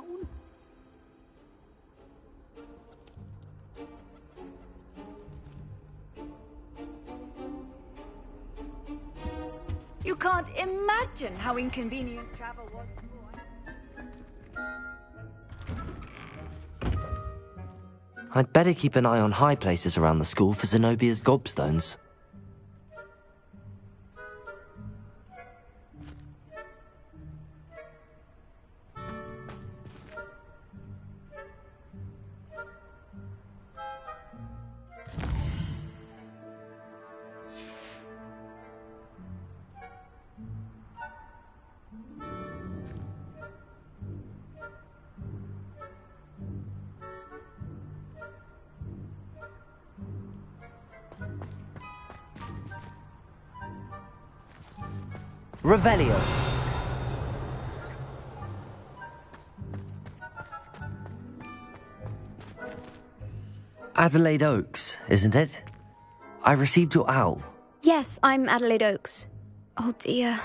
town. You can't imagine how inconvenient travel was before. I'd better keep an eye on high places around the school for Zenobia's gobstones. Revelio. Adelaide Oaks, isn't it? I received your owl. Yes, I'm Adelaide Oaks. Oh dear.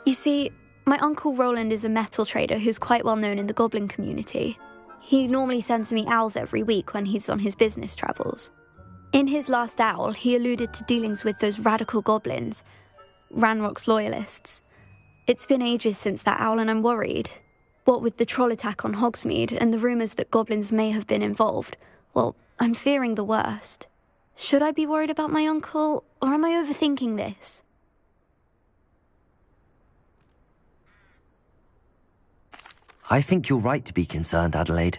You see, my Uncle Roland is a metal trader who's quite well known in the goblin community. He normally sends me owls every week when he's on his business travels. In his last owl, he alluded to dealings with those radical goblins, Ranrock's loyalists. It's been ages since that owl and I'm worried. What with the troll attack on Hogsmeade and the rumours that goblins may have been involved, well, I'm fearing the worst. Should I be worried about my uncle, or am I overthinking this? I think you're right to be concerned, Adelaide.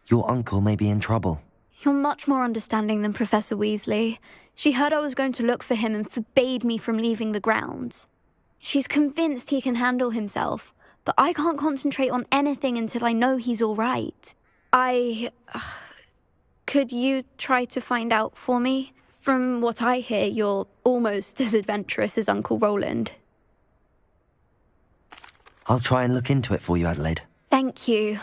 Your uncle may be in trouble. You're much more understanding than Professor Weasley. She heard I was going to look for him and forbade me from leaving the grounds. She's convinced he can handle himself, but I can't concentrate on anything until I know he's all right. Could you try to find out for me? From what I hear, you're almost as adventurous as Uncle Roland. I'll try and look into it for you, Adelaide. Thank you.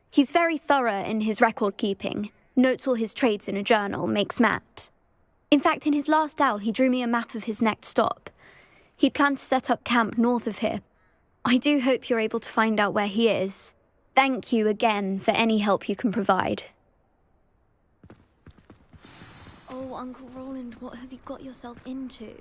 He's very thorough in his record keeping, notes all his trades in a journal, makes maps. In fact, in his last owl, he drew me a map of his next stop. He'd planned to set up camp north of here. I do hope you're able to find out where he is. Thank you again for any help you can provide. Oh, Uncle Roland, what have you got yourself into?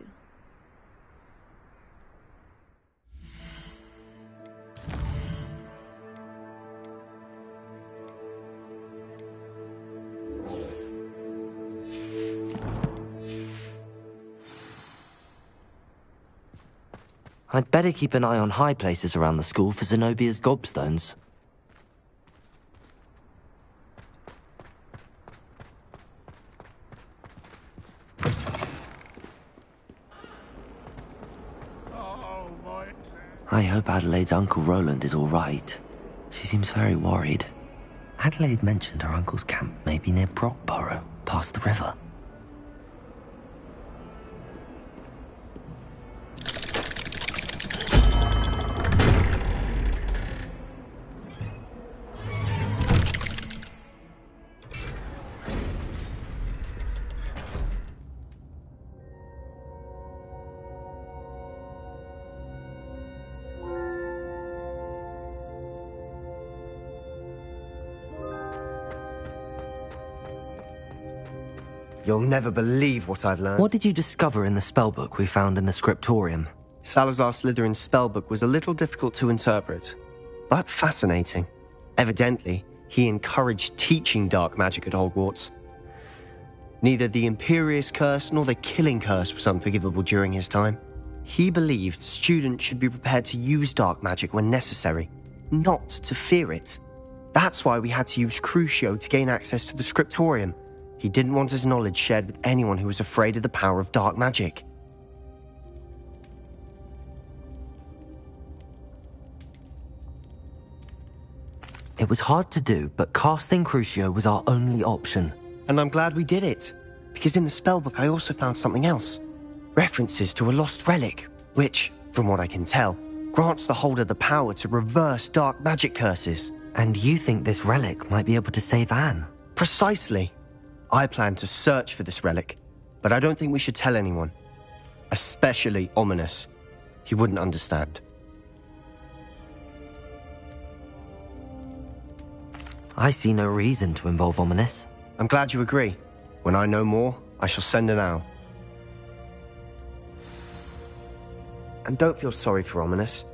I'd better keep an eye on high places around the school for Zenobia's gobstones. I hope Adelaide's Uncle Roland is all right. She seems very worried. Adelaide mentioned her uncle's camp may be near Brockborough, past the river. You'll never believe what I've learned. What did you discover in the spellbook we found in the scriptorium? Salazar Slytherin's spellbook was a little difficult to interpret, but fascinating. Evidently, he encouraged teaching dark magic at Hogwarts. Neither the Imperious Curse nor the Killing Curse was unforgivable during his time. He believed students should be prepared to use dark magic when necessary, not to fear it. That's why we had to use Crucio to gain access to the scriptorium. He didn't want his knowledge shared with anyone who was afraid of the power of dark magic. It was hard to do, but casting Crucio was our only option. And I'm glad we did it, because in the spellbook I also found something else. References to a lost relic, which, from what I can tell, grants the holder the power to reverse dark magic curses. And you think this relic might be able to save Anne? Precisely. I plan to search for this relic, but I don't think we should tell anyone. Especially Ominous. He wouldn't understand. I see no reason to involve Ominous. I'm glad you agree. When I know more, I shall send an owl. And don't feel sorry for Ominous.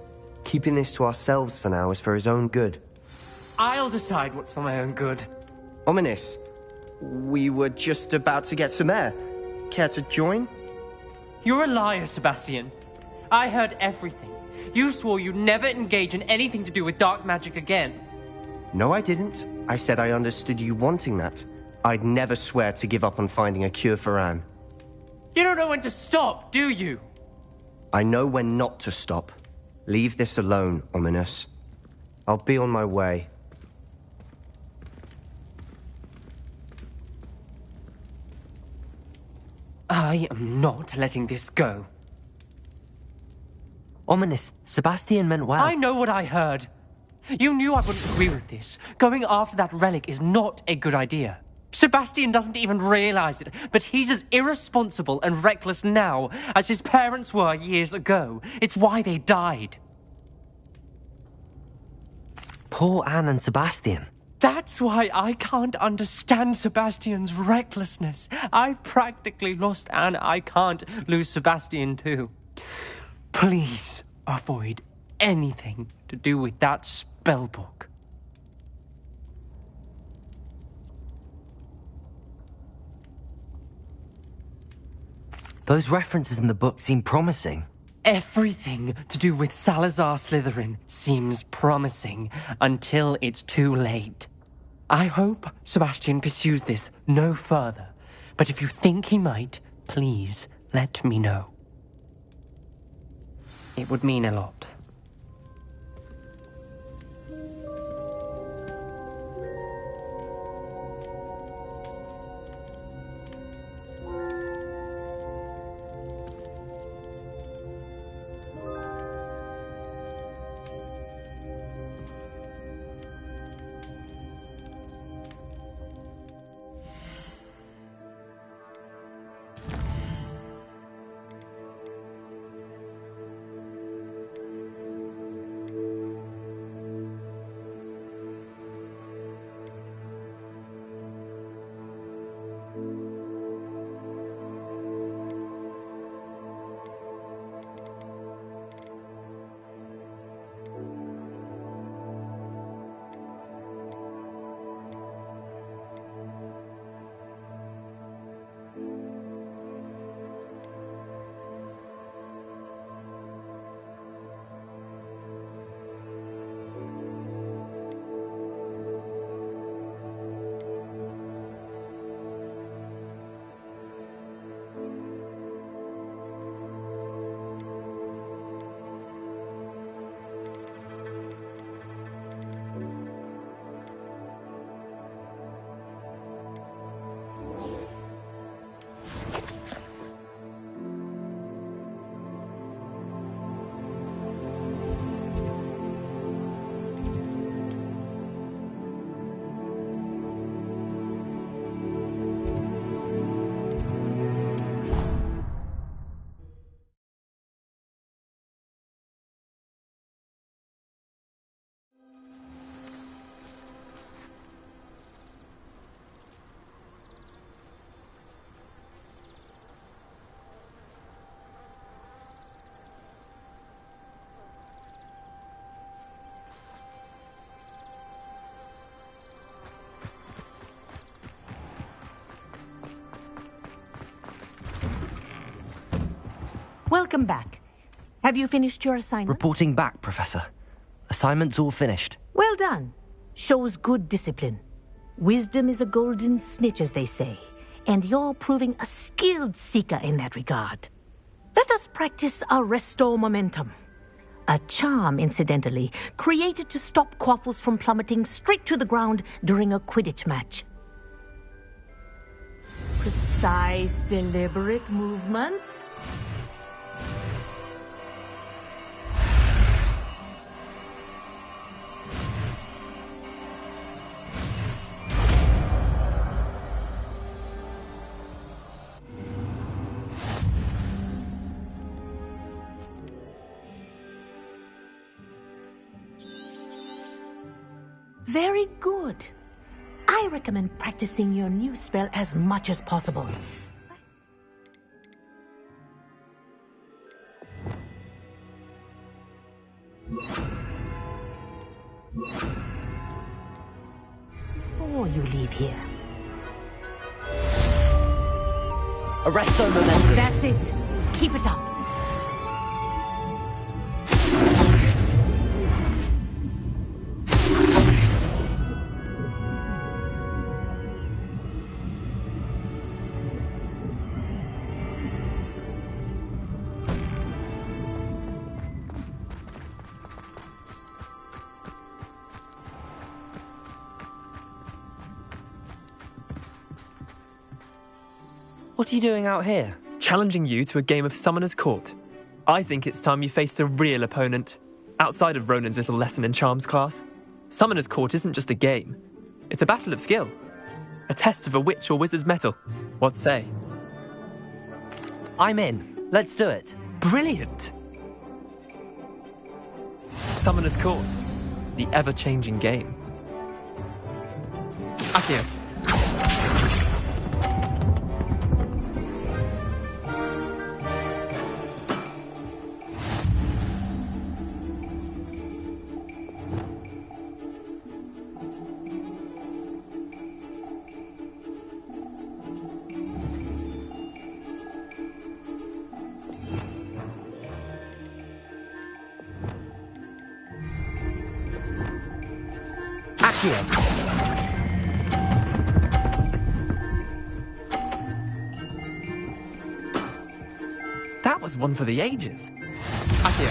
Keeping this to ourselves for now is for his own good. I'll decide what's for my own good. Ominous, we were just about to get some air. Care to join? You're a liar, Sebastian. I heard everything. You swore you'd never engage in anything to do with dark magic again. No, I didn't. I said I understood you wanting that. I'd never swear to give up on finding a cure for Anne. You don't know when to stop, do you? I know when not to stop. Leave this alone, Ominous. I'll be on my way. I am not letting this go. Ominous, Sebastian meant well. I know what I heard. You knew I wouldn't agree with this. Going after that relic is not a good idea. Sebastian doesn't even realize it, but he's as irresponsible and reckless now as his parents were years ago. It's why they died. Poor Anne and Sebastian. That's why I can't understand Sebastian's recklessness. I've practically lost Anne. I can't lose Sebastian too. Please avoid anything to do with that spellbook. Those references in the book seem promising. Everything to do with Salazar Slytherin seems promising until it's too late. I hope Sebastian pursues this no further, but if you think he might, please let me know. It would mean a lot. Welcome back. Have you finished your assignment? Reporting back, Professor. Assignment's all finished. Well done. Shows good discipline. Wisdom is a golden snitch, as they say, and you're proving a skilled seeker in that regard. Let us practice our Restore Momentum. A charm, incidentally, created to stop Quaffles from plummeting straight to the ground during a Quidditch match. Precise, deliberate movements. Very good. I recommend practicing your new spell as much as possible. Before you leave here. Arresto momentum. That's it. Keep it up. What are you doing out here? Challenging you to a game of Summoner's Court. I think it's time you faced a real opponent, outside of Ronan's little lesson in charms class. Summoner's Court isn't just a game. It's a battle of skill. A test of a witch or wizard's mettle. What say? I'm in. Let's do it. Brilliant! Summoner's Court. The ever-changing game. Akio. That was one for the ages. Akio.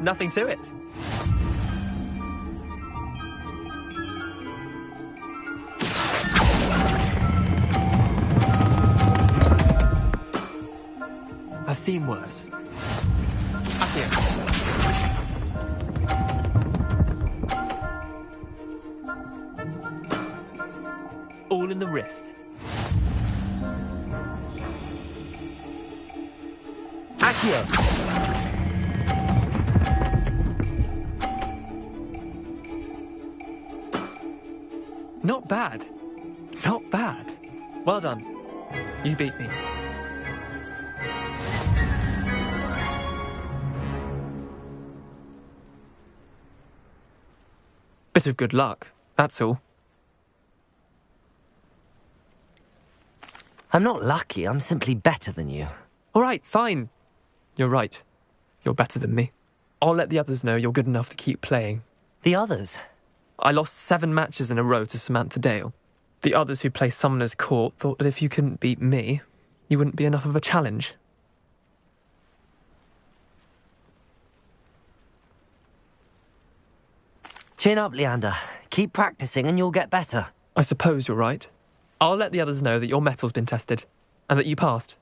Nothing to it. I've seen worse. Akio. All in the wrist. Akio! Not bad. Not bad. Well done. You beat me. Bit of good luck, that's all. I'm not lucky, I'm simply better than you. All right, fine. You're right. You're better than me. I'll let the others know you're good enough to keep playing. The others? I lost 7 matches in a row to Samantha Dale. The others who play Summoner's Court thought that if you couldn't beat me, you wouldn't be enough of a challenge. Chin up, Leander. Keep practicing and you'll get better. I suppose you're right. I'll let the others know that your metal's been tested, and that you passed.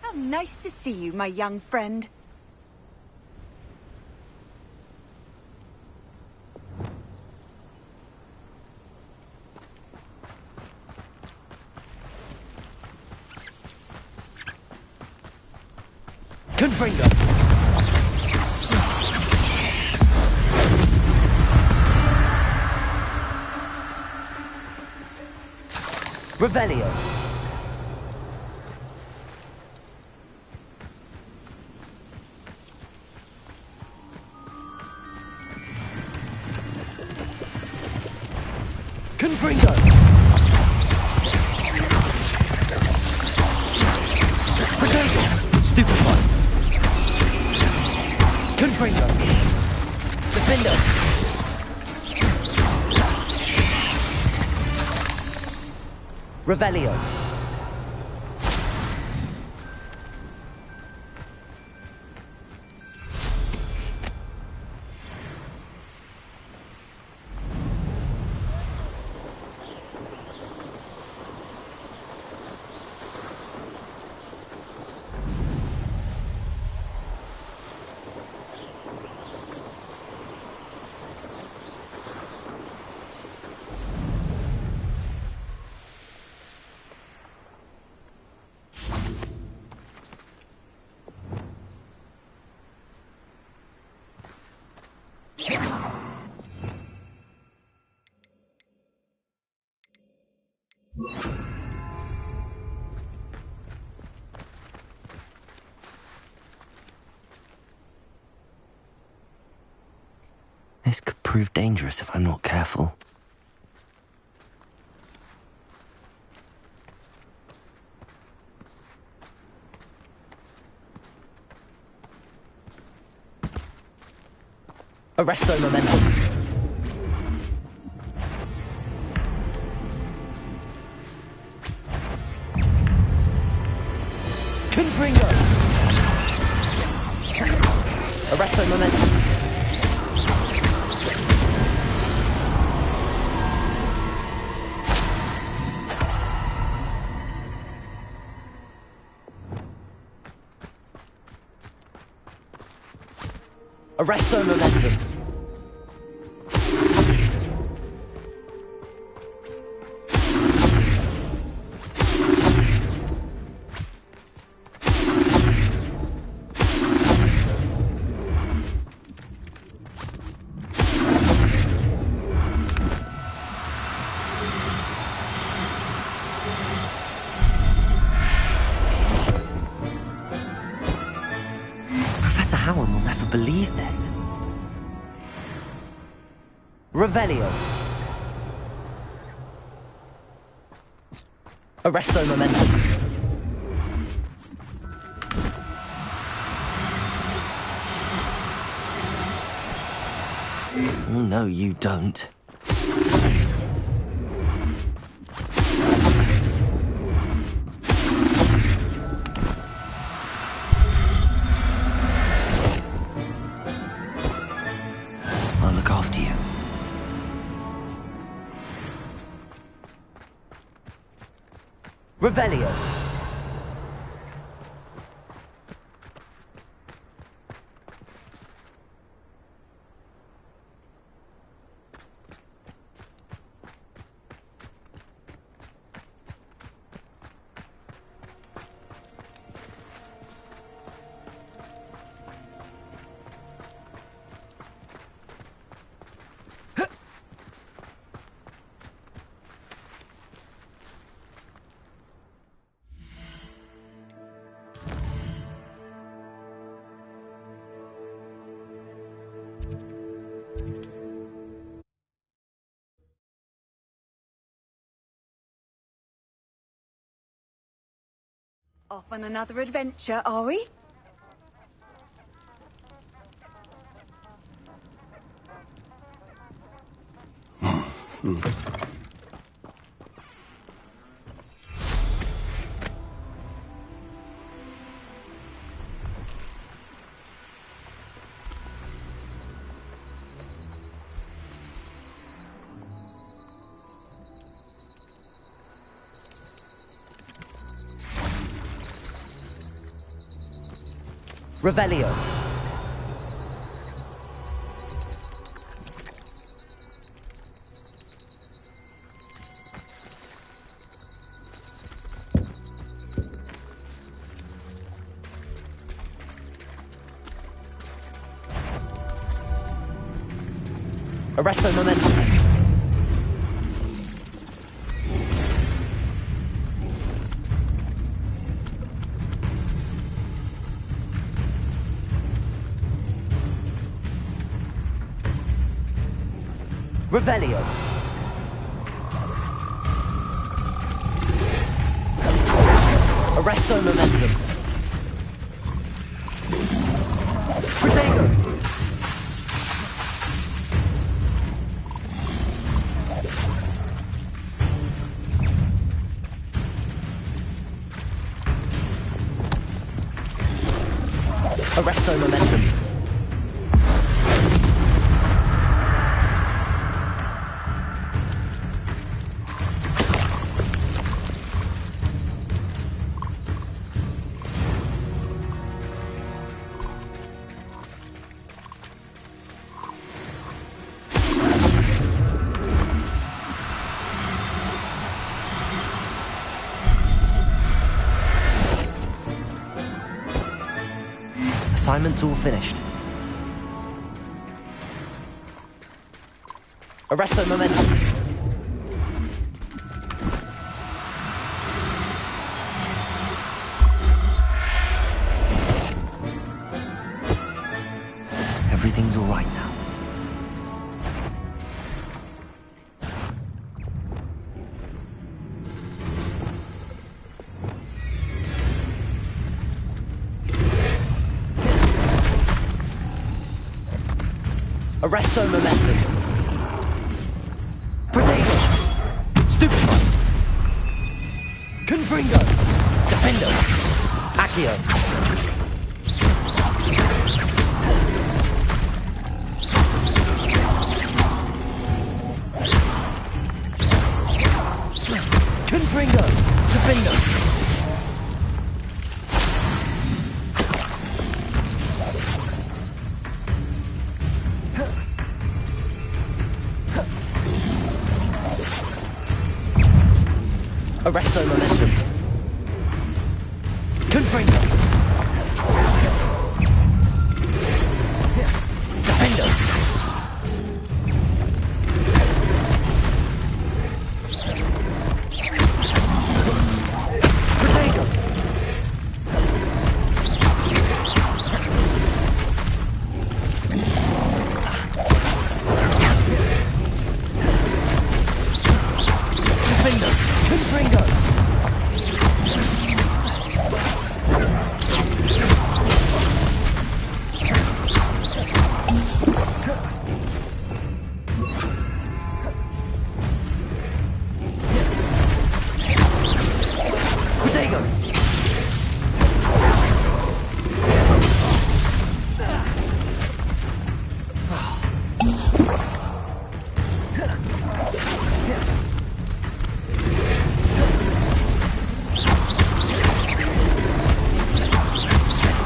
How nice to see you, my young friend. Confringo! Revelio! Confringo! Stupefy! Confringo! Defender! Revelio! This could prove dangerous if I'm not careful. Arresto momentum. Confringo! Arresto momentum. Arresto momentum. Professor Howard will never believe this. Revelio. Arresto momentum. Oh, no, you don't. I'll look after you. Revelio. Off on another adventure, are we? Revelio. Arresto momentum. Revelio. Arresto momentum. Protego. Arresto momentum. Assignment's all finished. Arresto momentum. Everything's all right now. Arresto momentum. Protego. Stupefy. Confringo. Defendo. Accio. Confringo. Defendo. Arresto momentum. Confringo. Defendo. Protego. Defendo. Confringo. Protego.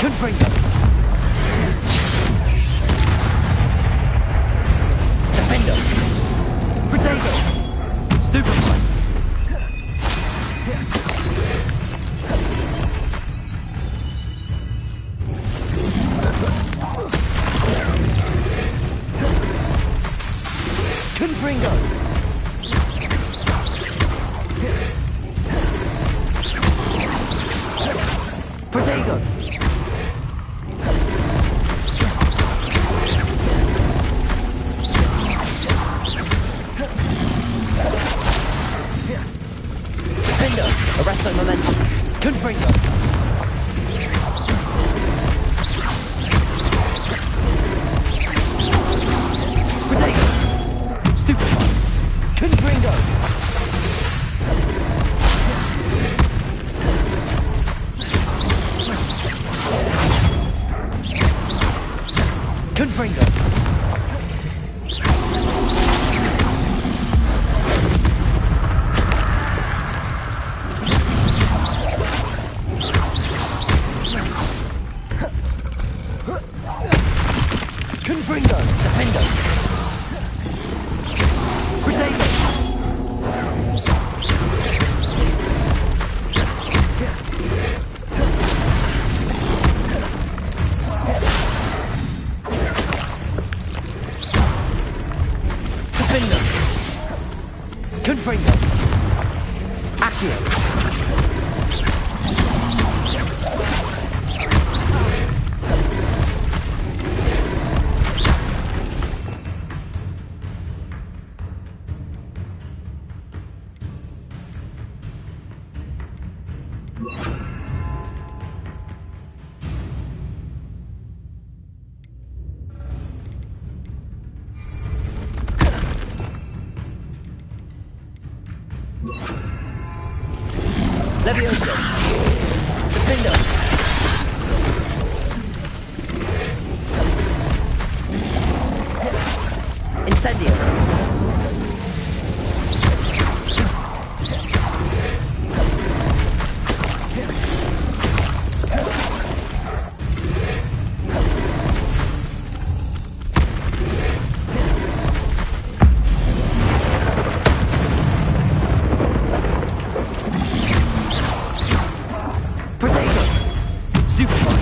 Confringo. Defendo. Protego. Stupefy. Confringo. Protego. Defendo. Arresto momentum. Confringo. Protego. Stupefy. Confringo. Confringo. Confringo. Defendo. Protego. Defendo. Confringo. Accio. Levioso! Defendo! Incendio! Protego! Stupefy!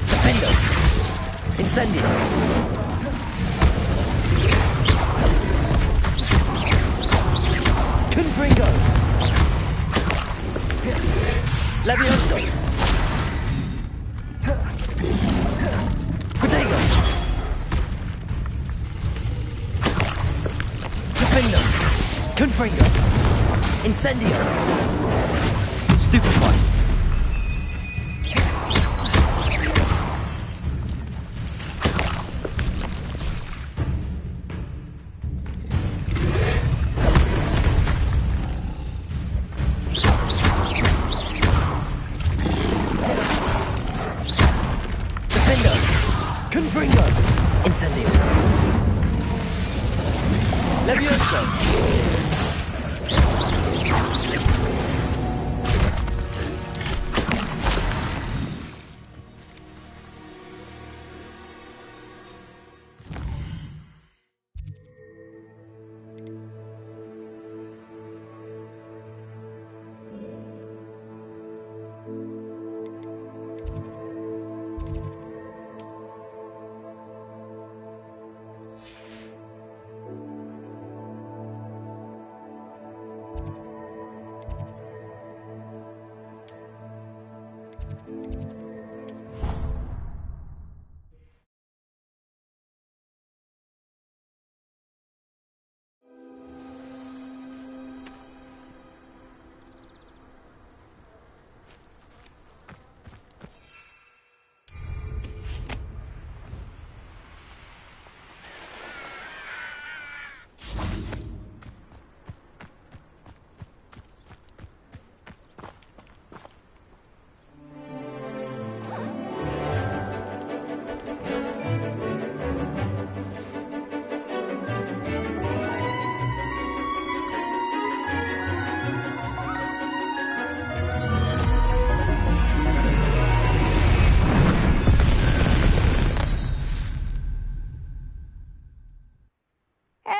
Defendo! Incendio! Confringo! Levioso! Protego! Defendo! Confringo! Incendio! Stupefy! Defendo! Confringo! Incendio! Levioso!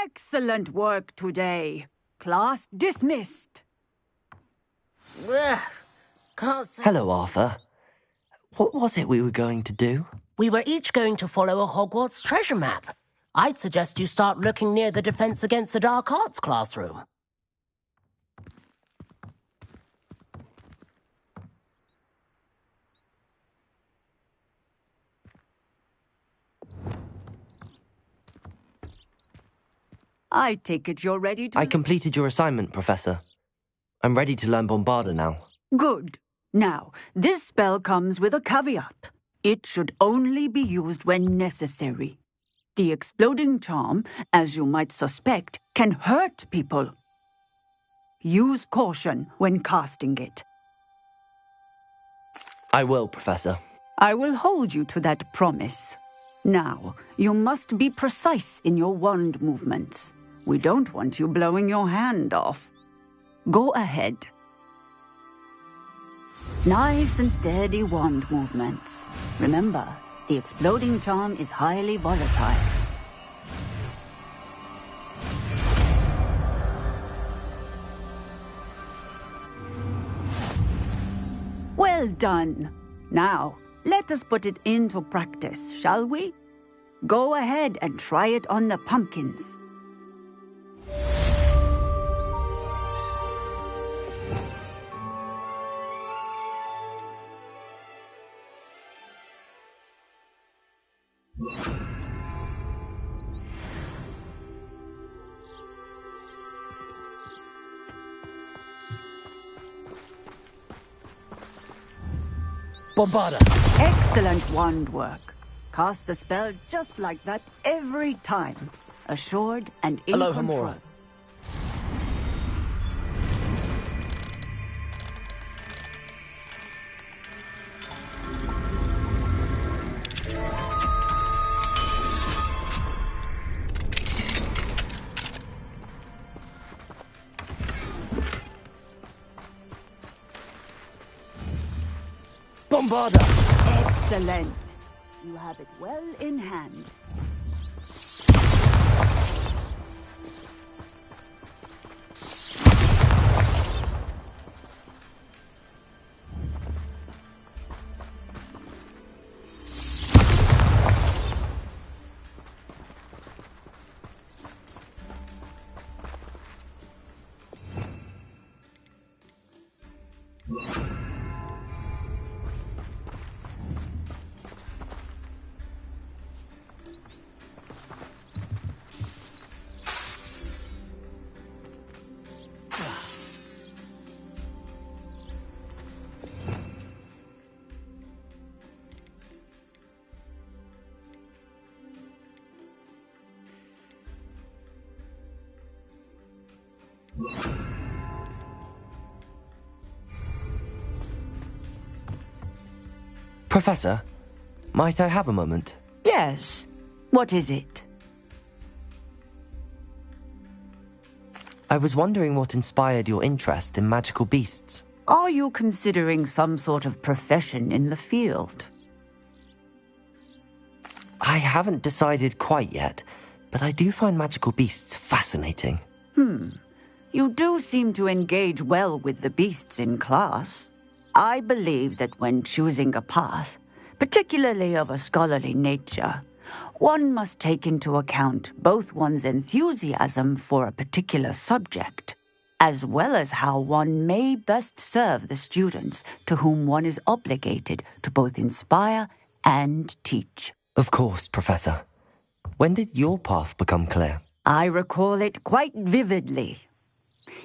Excellent work today. Class dismissed. Ugh, can't say. Hello, Arthur. What was it we were going to do? We were each going to follow a Hogwarts treasure map. I'd suggest you start looking near the Defense Against the Dark Arts classroom. I take it you're ready to... I completed your assignment, Professor. I'm ready to learn Bombarda now. Good. Now, this spell comes with a caveat. It should only be used when necessary. The exploding charm, as you might suspect, can hurt people. Use caution when casting it. I will, Professor. I will hold you to that promise. Now, you must be precise in your wand movements. We don't want you blowing your hand off. Go ahead. Nice and steady wand movements. Remember, the exploding charm is highly volatile. Well done. Now, let us put it into practice, shall we? Go ahead and try it on the pumpkins. Bombarda! Excellent wand work. Cast the spell just like that every time. Assured and in Hello, control. Hamura. Don't bother. Excellent. You have it well in hand. Professor, might I have a moment? Yes. What is it? I was wondering what inspired your interest in magical beasts. Are you considering some sort of profession in the field? I haven't decided quite yet, but I do find magical beasts fascinating. You do seem to engage well with the beasts in class. I believe that when choosing a path, particularly of a scholarly nature, one must take into account both one's enthusiasm for a particular subject, as well as how one may best serve the students to whom one is obligated to both inspire and teach. Of course, Professor. When did your path become clear? I recall it quite vividly.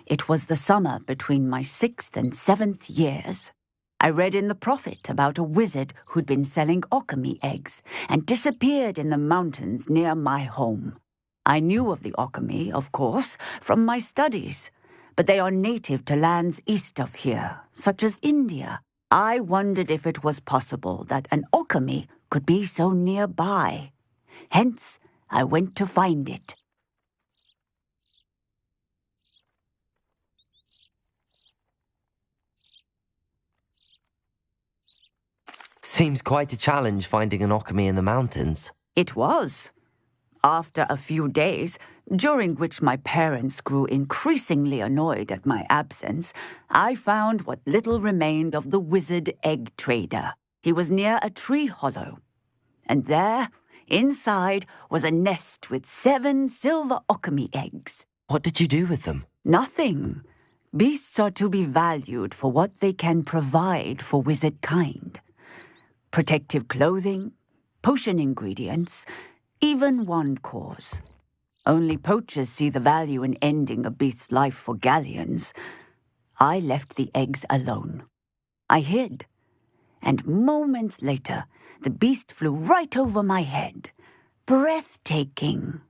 It was the summer between my 6th and 7th years. I read in the Prophet about a wizard who'd been selling alchemy eggs and disappeared in the mountains near my home. I knew of the alchemy, of course, from my studies, but they are native to lands east of here, such as India. I wondered if it was possible that an alchemy could be so nearby. Hence, I went to find it. Seems quite a challenge finding an alchemy in the mountains. It was. After a few days, during which my parents grew increasingly annoyed at my absence, I found what little remained of the wizard egg trader. He was near a tree hollow. And there, inside, was a nest with 7 silver alchemy eggs. What did you do with them? Nothing. Beasts are to be valued for what they can provide for wizard kind. Protective clothing, potion ingredients, even wand cores. Only poachers see the value in ending a beast's life for galleons. I left the eggs alone. I hid, and moments later, the beast flew right over my head. Breathtaking.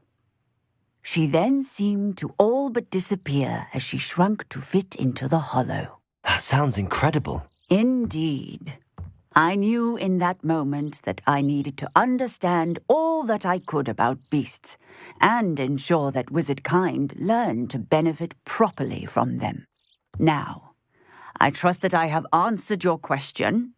She then seemed to all but disappear as she shrunk to fit into the hollow. That sounds incredible. Indeed. I knew in that moment that I needed to understand all that I could about beasts and ensure that wizard kind learned to benefit properly from them. Now, I trust that I have answered your question.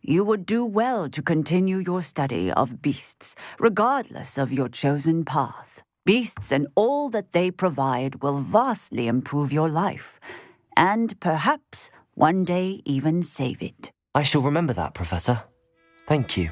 You would do well to continue your study of beasts, regardless of your chosen path. Beasts and all that they provide will vastly improve your life, and perhaps one day even save it. I shall remember that, Professor. Thank you.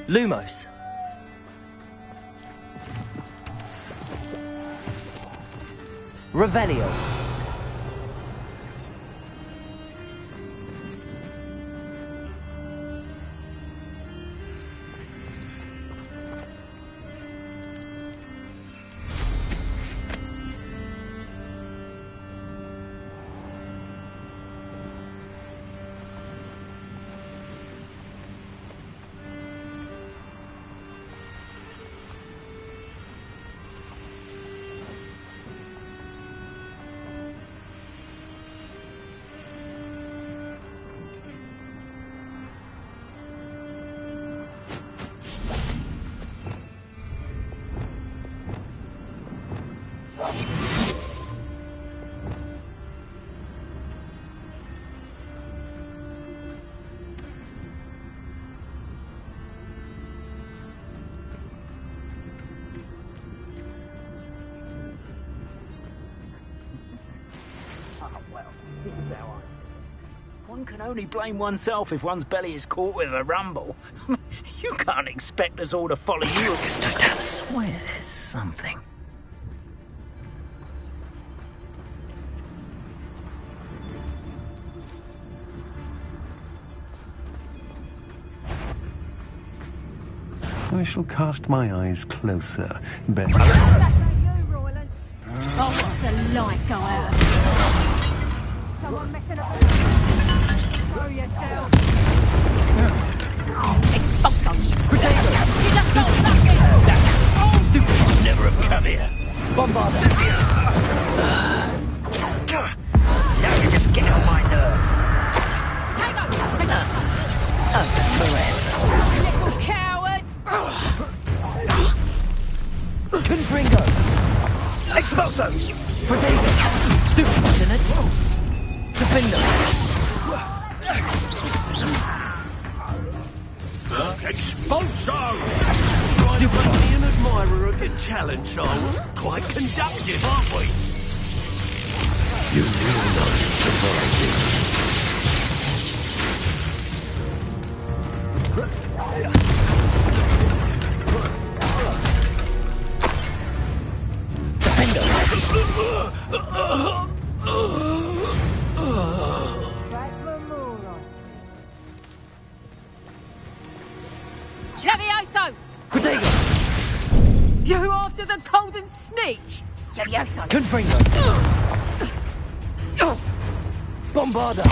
Lumos. Revelio. One can only blame oneself if one's belly is caught with a rumble. You can't expect us all to follow you. I swear there's something. I shall cast my eyes closer. Better. Oh, what's the light go out? Someone messing up. Throw yourself. Expulso. Potato! You just got lucky. Stupid should never have come here. Bombarder! Now you're just getting on my nerves. Little cowards. Confringo! Expulso! Potato! Stupid, isn't it? Defender! Expulso! Stupid! To be an admirer of your talent, Charles. Quite conductive, aren't we? You will not survive this. Levioso! Potato! You after the golden snitch? Levioso! Confringo! Bombarder!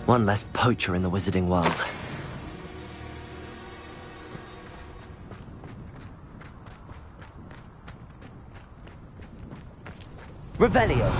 One less poacher in the wizarding world. Revelio.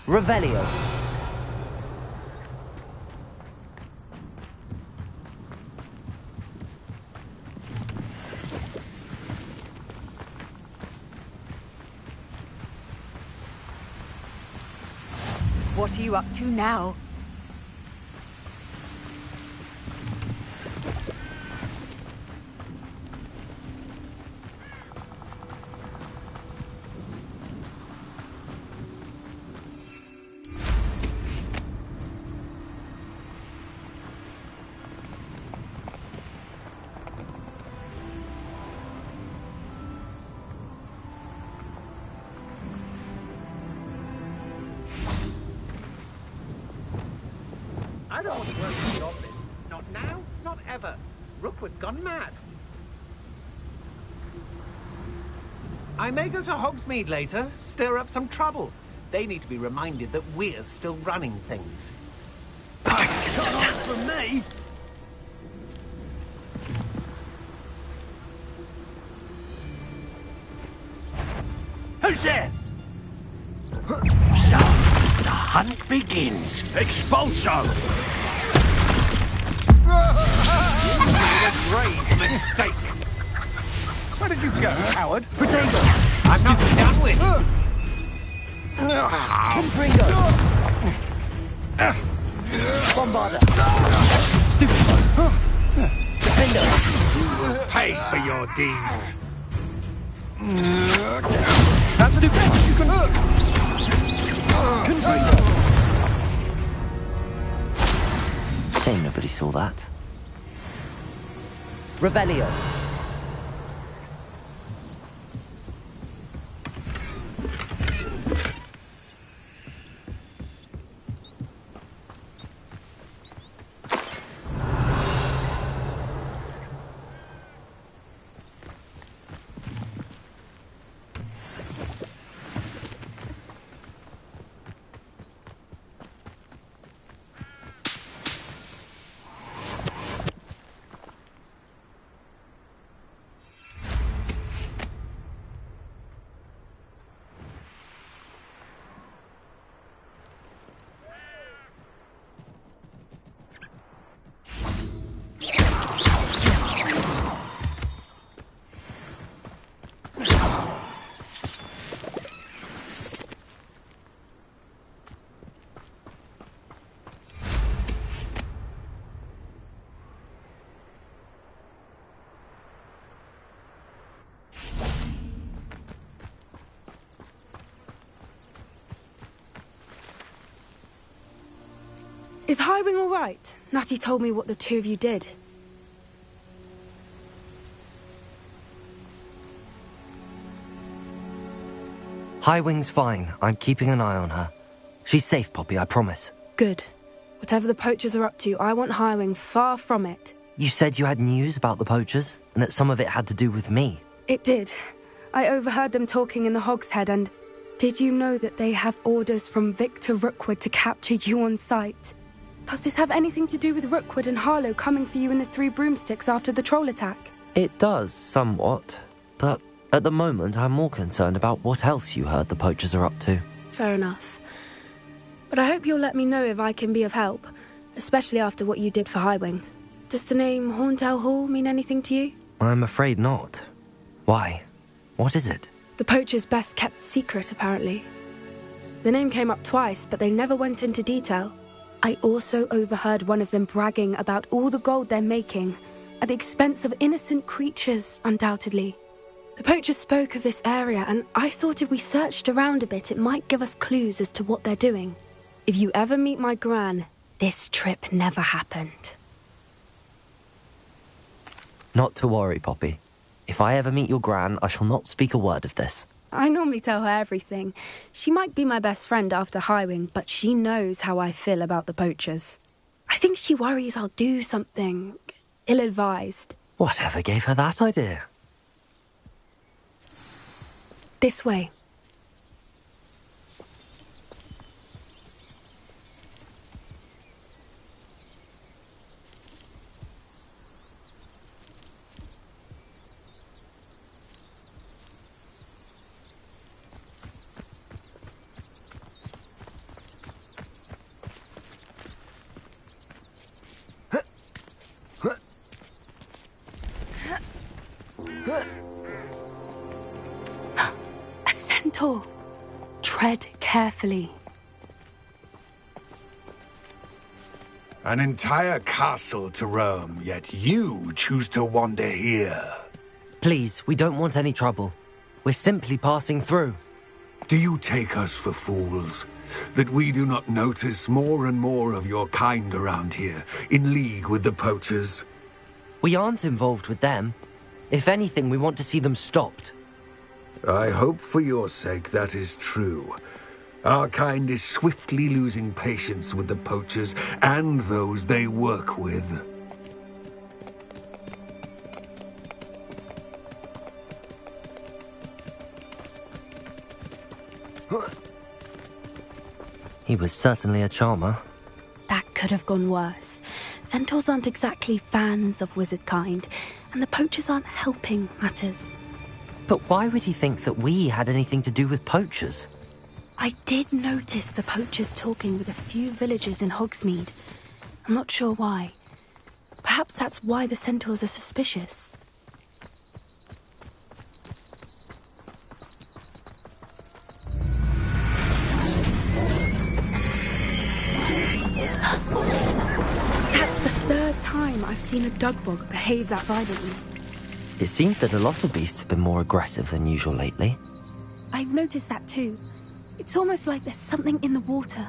Revelio. What are you up to now? I don't want to work in the office. Not now, not ever. Rookwood's gone mad. I may go to Hogsmeade later, stir up some trouble. They need to be reminded that we're still running things. For me? Who's there? Shut hunt begins. Expulso! You made a grave mistake. Where did you go, coward? Potato! I'm not done with. Confringo! Bombarder! Stupid! Defender! Pay for your deed. That's the best you can... Confringo! Shame nobody saw that. Revelio! Is Highwing all right? Natty told me what the two of you did. Highwing's fine. I'm keeping an eye on her. She's safe, Poppy, I promise. Good. Whatever the poachers are up to, I want Highwing far from it. You said you had news about the poachers, and that some of it had to do with me. It did. I overheard them talking in the Hogshead, and did you know that they have orders from Victor Rookwood to capture you on sight? Does this have anything to do with Rookwood and Harlow coming for you in the Three Broomsticks after the troll attack? It does, somewhat. But at the moment, I'm more concerned about what else you heard the poachers are up to. Fair enough. But I hope you'll let me know if I can be of help, especially after what you did for Highwing. Does the name Horndale Hall mean anything to you? I'm afraid not. Why? What is it? The poachers' best kept secret, apparently. The name came up twice, but they never went into detail. I also overheard one of them bragging about all the gold they're making, at the expense of innocent creatures, undoubtedly. The poachers spoke of this area, and I thought if we searched around a bit, it might give us clues as to what they're doing. If you ever meet my gran, this trip never happened. Not to worry, Poppy. If I ever meet your gran, I shall not speak a word of this. I normally tell her everything. She might be my best friend after Highwing, but she knows how I feel about the poachers. I think she worries I'll do something ill-advised. Whatever gave her that idea? This way. A centaur. Tread carefully. An entire castle to roam, yet you choose to wander here. Please, we don't want any trouble. We're simply passing through. Do you take us for fools? That we do not notice more and more of your kind around here, in league with the poachers? We aren't involved with them. If anything, we want to see them stopped. I hope for your sake that is true. Our kind is swiftly losing patience with the poachers and those they work with. He was certainly a charmer. That could have gone worse. Centaurs aren't exactly fans of wizard kind, and the poachers aren't helping matters. But why would he think that we had anything to do with poachers? I did notice the poachers talking with a few villagers in Hogsmeade. I'm not sure why. Perhaps that's why the centaurs are suspicious. That's the third time I've seen a dugbog behave that violently. It seems that a lot of beasts have been more aggressive than usual lately. I've noticed that too. It's almost like there's something in the water.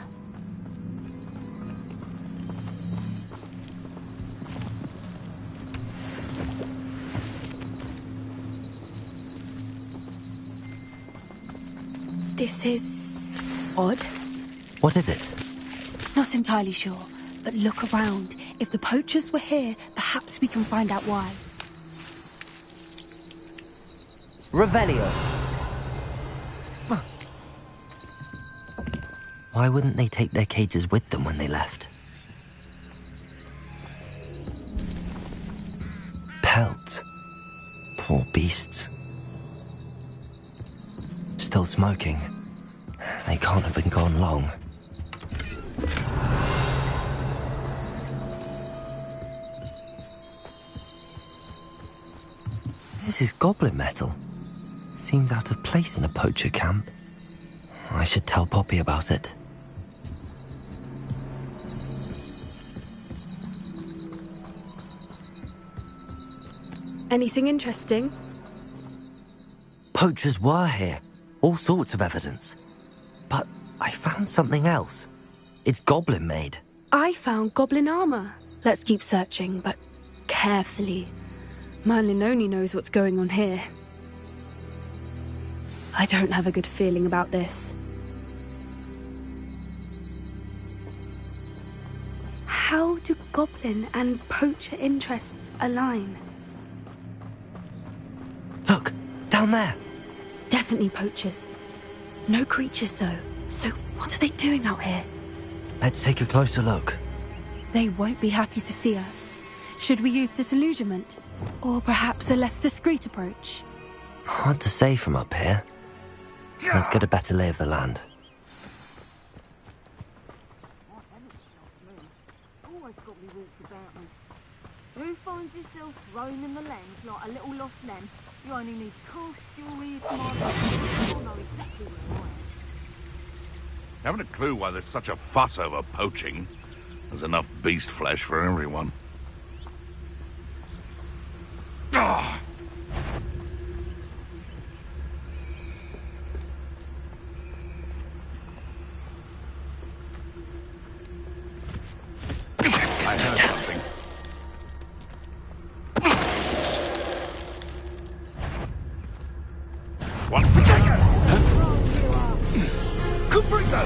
This is odd. What is it? Not entirely sure, but look around. If the poachers were here, perhaps we can find out why. Revelio. Why wouldn't they take their cages with them when they left? Pelts. Poor beasts. Still smoking. They can't have been gone long. This is goblin metal. Seems out of place in a poacher camp. I should tell Poppy about it. Anything interesting? Poachers were here. All sorts of evidence. But I found something else. It's goblin made. I found goblin armor. Let's keep searching, but carefully. Merlin only knows what's going on here. I don't have a good feeling about this. How do goblin and poacher interests align? Look, down there. Definitely poachers. No creatures, though. So what are they doing out here? Let's take a closer look. They won't be happy to see us. Should we use disillusionment? Or perhaps a less discreet approach? Hard to say from up here. Let's get a better lay of the land. Who finds yourself roaming the lands like a little lost lamb? You only need to cast your ears to my you'll know exactly where I am. Haven't a clue why there's such a fuss over poaching. There's enough beast flesh for everyone. Ah! I heard something. One protector! Comprito!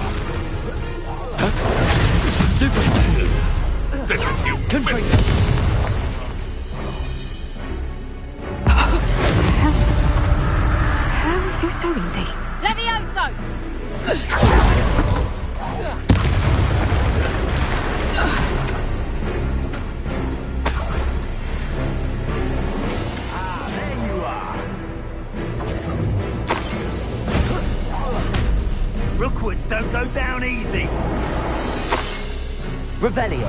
This is you! How are you doing this? Levioso! There you are. Rookwoods don't go down easy. Revelio.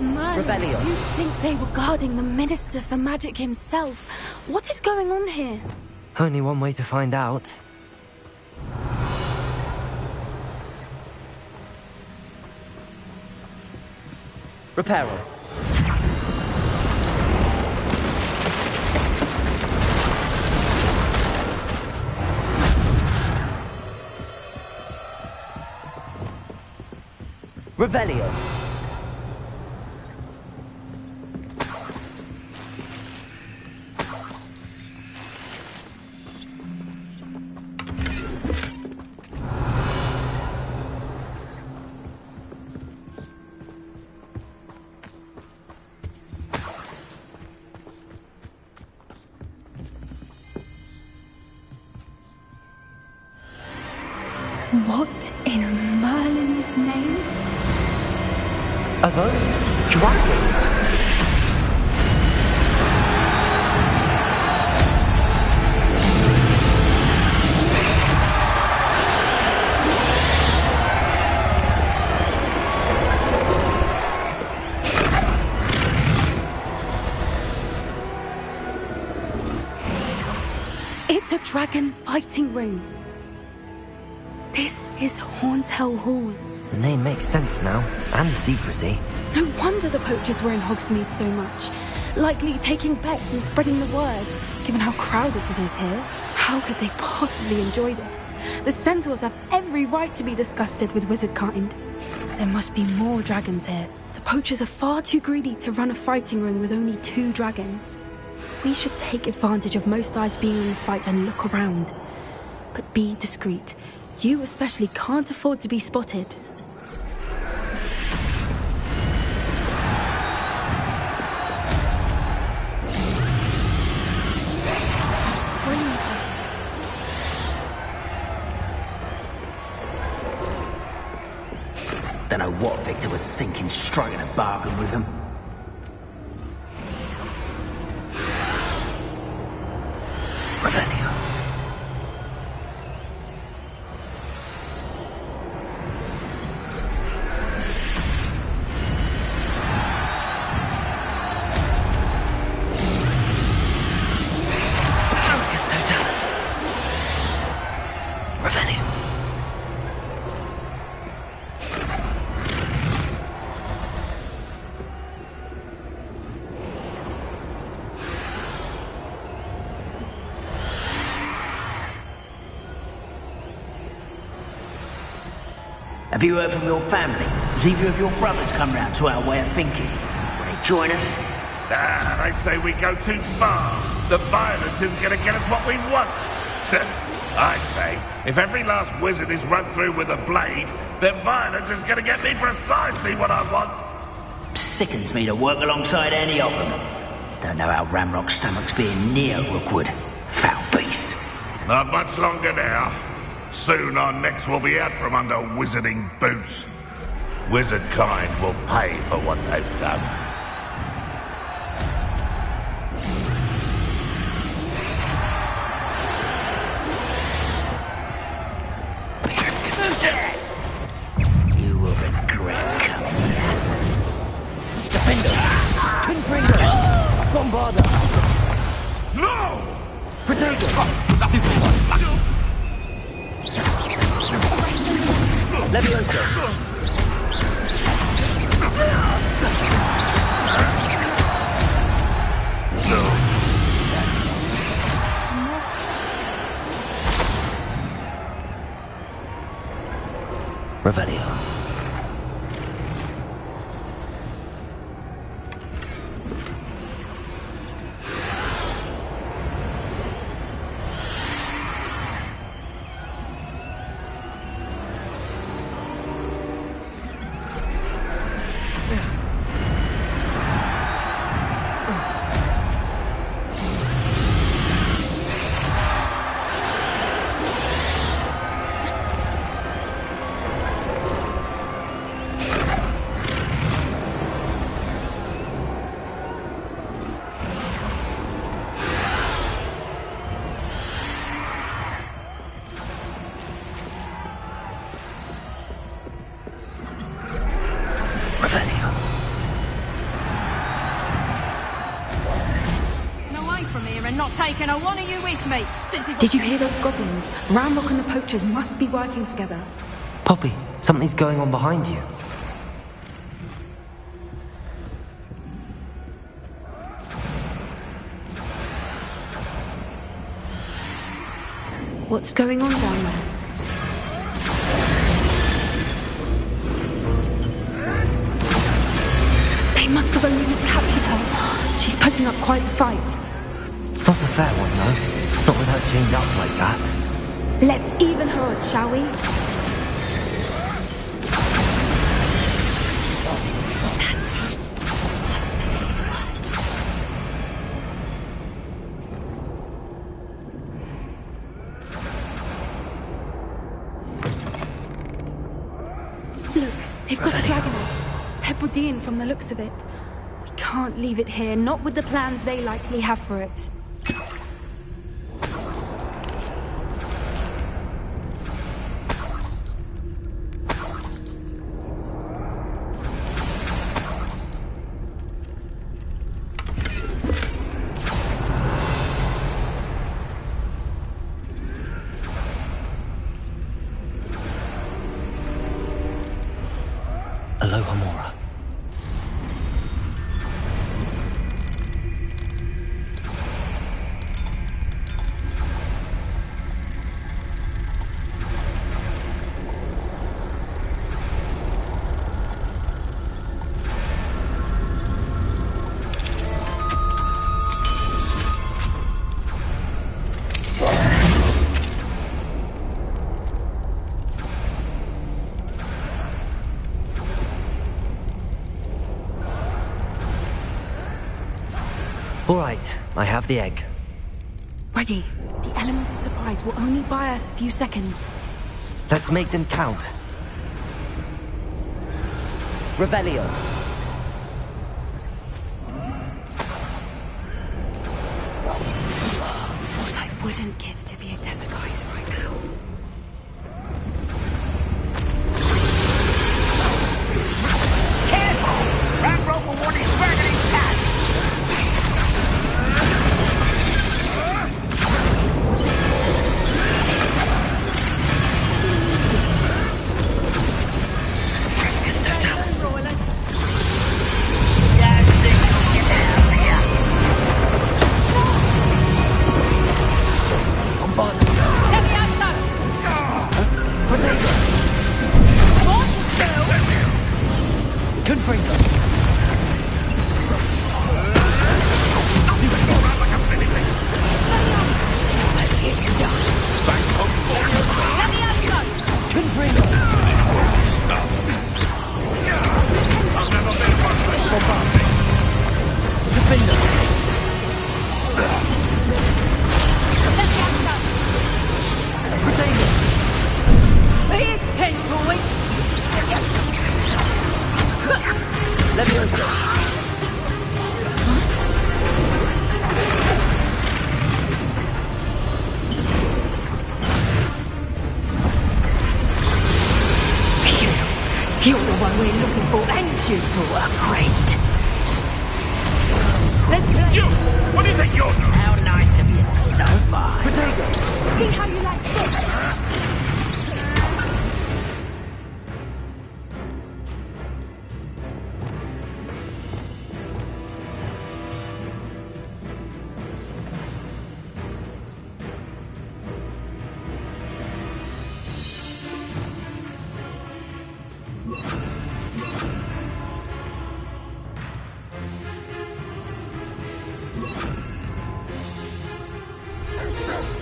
Merlin, you'd think they were guarding the Minister for Magic himself. What is going on here? Only one way to find out. Reparo. Revelio. What in Merlin's name? Are those dragons? It's a dragon fighting ring. This is Hauntel Hall. The name makes sense now, and the secrecy. No wonder the poachers were in Hogsmeade so much. Likely taking bets and spreading the word, given how crowded it is here. How could they possibly enjoy this? The centaurs have every right to be disgusted with wizard kind. There must be more dragons here. The poachers are far too greedy to run a fighting ring with only 2 dragons. We should take advantage of most eyes being in the fight and look around. But be discreet. You especially can't afford to be spotted. That's brilliant. Don't know what Victor was thinking, striking a bargain with him. Revelio. Have you heard from your family? Has either of your brothers come round to our way of thinking? Will they join us? Ah, they say we go too far. The violence isn't going to get us what we want. I say, if every last wizard is run through with a blade, then violence is going to get me precisely what I want. Sickens me to work alongside any of them. Don't know how Ramrock's stomach's being near Rookwood. Foul beast. Not much longer now. Soon our necks will be out from under wizarding boots. Wizard kind will pay for what they've done. You will regret coming here. Defender! Pinfinger! Bombarder! No! Protego! Stupid one! Levioso! Revelio. Taken a one of you with me. Did you hear those goblins? Ramrock and the poachers must be working together. Poppy, something's going on behind you. What's going on down there? They must have only just captured her. She's putting up quite the fight. Not a fair one, though. Not with her chained up like that. Let's even her odds, shall we? That's it. That's the one. Look, they've got the dragon up. Hebridean from the looks of it. We can't leave it here, not with the plans they likely have for it. Aloha Mora. All right, I have the egg. Ready. The element of surprise will only buy us a few seconds. Let's make them count. Revelio. What I wouldn't give to be a Demiguise right now. Careful! That rope will want his raggedy cat! You're the one we're looking for, and you brought a friend. Let's play. You! What do you think you're doing? How nice of you to stop by. See how you like this?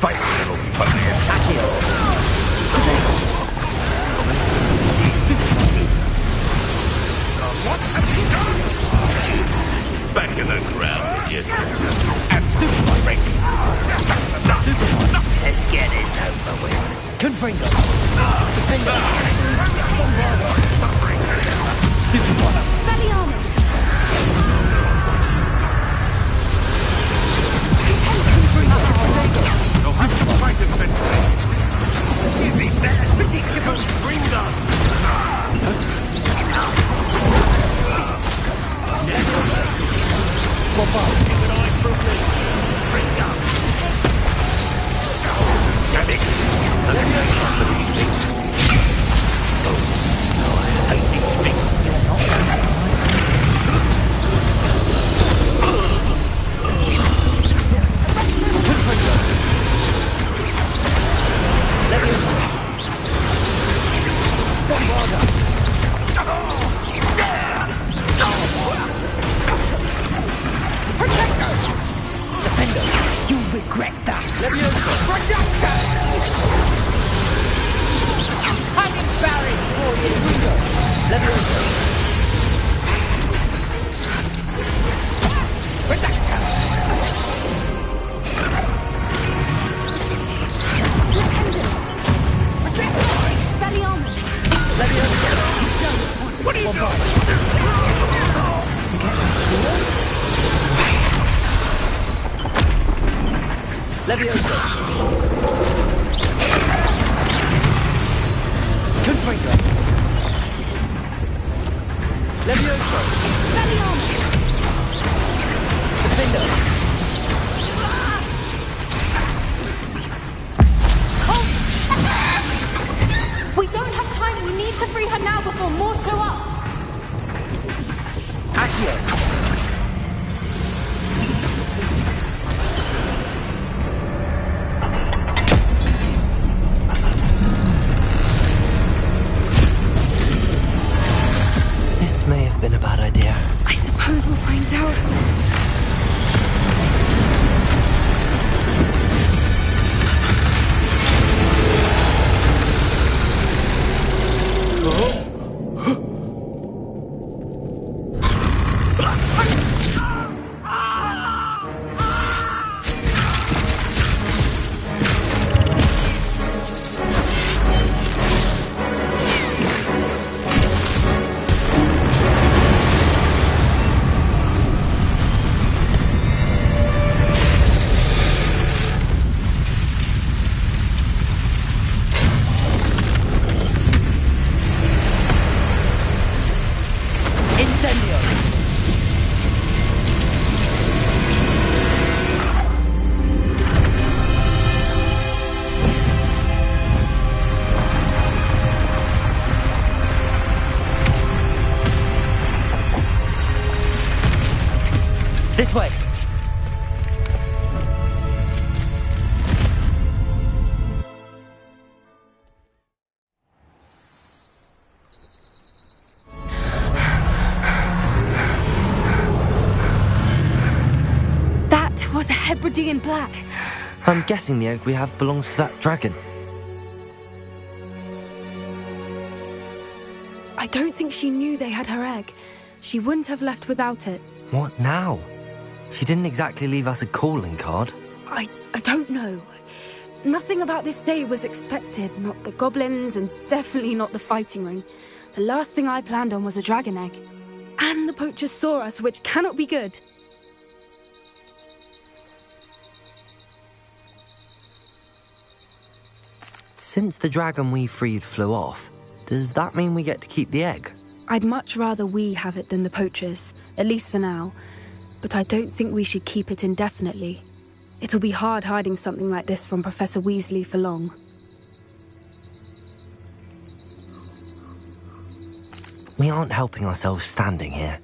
Feisty little phony attack you. What have you done? Back in the ground, idiot. And stupid break. Let's get this over with. Confringo. Stupid one. Expelliarmus! You'll have to fight eventually. You'd be better predictable Gringo. Regret that. I'm embarrassed for you. Expelliarmus! You don't want What are you doing? Levioso! Confringo! Levioso! Expelliarmus! Defender! We don't have time. We need to free her now before more show up. Accio! This may have been a bad idea. I suppose we'll find out. This way! That was a Hebridean black. I'm guessing the egg we have belongs to that dragon. I don't think she knew they had her egg. She wouldn't have left without it. What now? She didn't exactly leave us a calling card. I don't know. Nothing about this day was expected. Not the goblins, and definitely not the fighting ring. The last thing I planned on was a dragon egg. And the poachers saw us, which cannot be good. Since the dragon we freed flew off, does that mean we get to keep the egg? I'd much rather we have it than the poachers, at least for now. But I don't think we should keep it indefinitely. It'll be hard hiding something like this from Professor Weasley for long. We aren't helping ourselves standing here.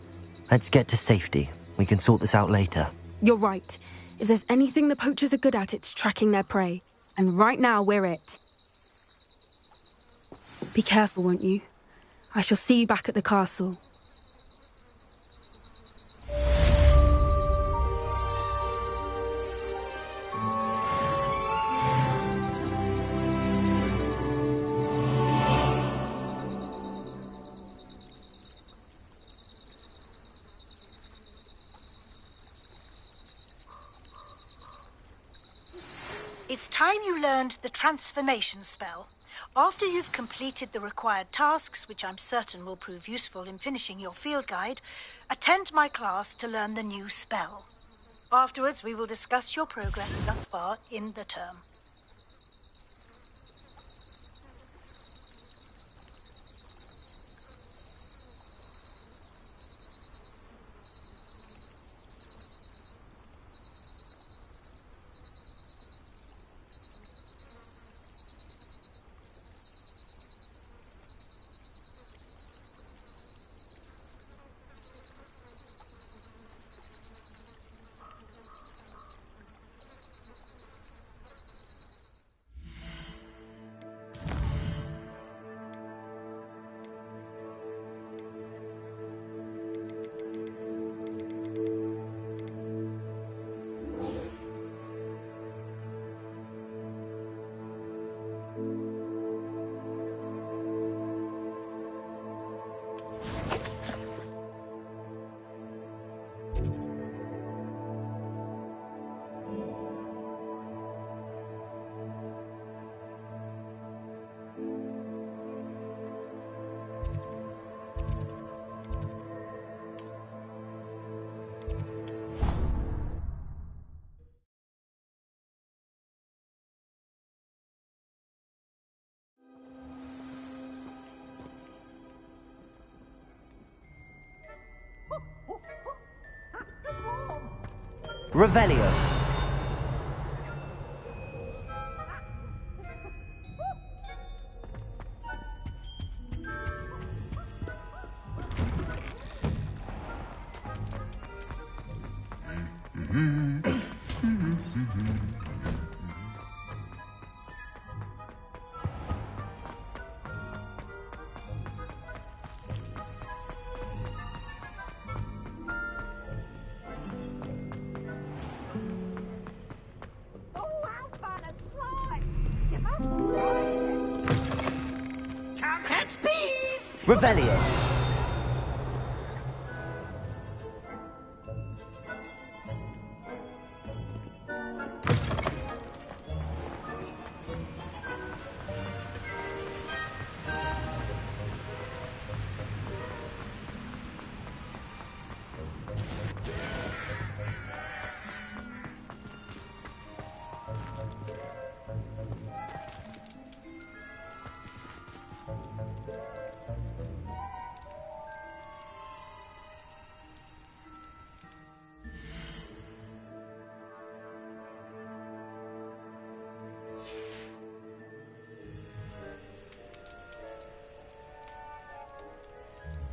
Let's get to safety. We can sort this out later. You're right. If there's anything the poachers are good at, it's tracking their prey. And right now, we're it. Be careful, won't you? I shall see you back at the castle. It's time you learned the transformation spell. After you've completed the required tasks, which I'm certain will prove useful in finishing your field guide, attend my class to learn the new spell. Afterwards, we will discuss your progress thus far in the term. Revelio. Can't catch peas! Revelio.